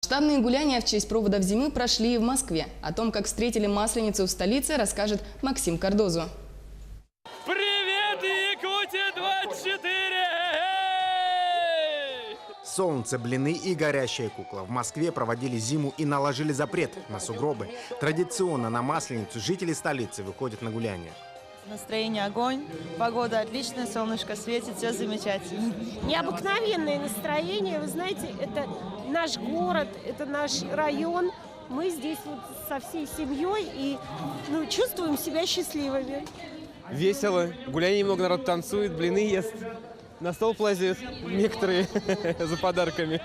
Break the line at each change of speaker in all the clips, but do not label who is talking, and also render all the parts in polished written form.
Масштабные гуляния в честь проводов зимы прошли и в Москве. О том, как встретили Масленицу в столице, расскажет Максим Кардозу.
Привет, Якутия 24!
Солнце, блины и горящая кукла. В Москве проводили зиму и наложили запрет на сугробы. Традиционно на Масленицу жители столицы выходят на гуляния.
Настроение огонь, погода отличная, солнышко светит, все замечательно.
Необыкновенное настроение, вы знаете, это наш город, это наш район. Мы здесь вот со всей семьей и чувствуем себя счастливыми.
Весело, гуляний много, народ танцует, блины ест, на стол лазят некоторые за подарками.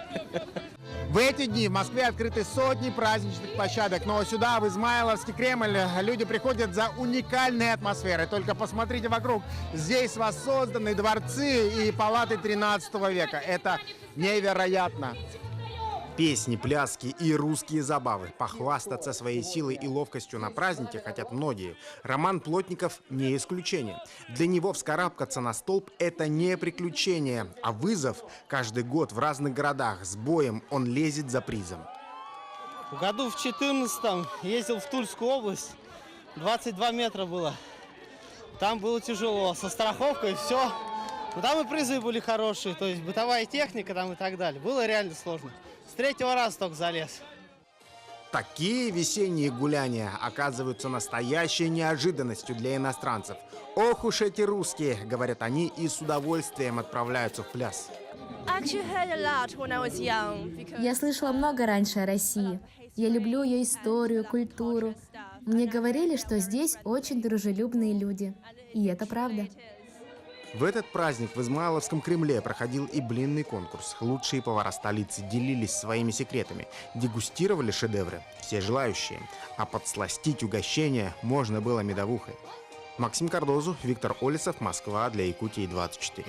В эти дни в Москве открыты сотни праздничных площадок, но сюда, в Измайловский Кремль, люди приходят за уникальной атмосферой. Только посмотрите вокруг. Здесь воссозданы дворцы и палаты 13 века. Это невероятно.
Песни, пляски и русские забавы. Похвастаться своей силой и ловкостью на празднике хотят многие. Роман Плотников не исключение. Для него вскарабкаться на столб – это не приключение, а вызов. Каждый год в разных городах с боем он лезет за призом.
В году в 14-м ездил в Тульскую область, 22 метра было. Там было тяжело, со страховкой все. Но там и призы были хорошие, то есть бытовая техника там и так далее. Было реально сложно. С третьего раза только залез.
Такие весенние гуляния оказываются настоящей неожиданностью для иностранцев. Ох уж эти русские, говорят они, и с удовольствием отправляются в пляс.
Я слышала много раньше о России. Я люблю ее историю, культуру. Мне говорили, что здесь очень дружелюбные люди. И это правда.
В этот праздник в Измайловском Кремле проходил и блинный конкурс. Лучшие повара столицы делились своими секретами, дегустировали шедевры, все желающие. А подсластить угощение можно было медовухой. Максим Кардозу, Виктор Олесов, Москва, для Якутии 24.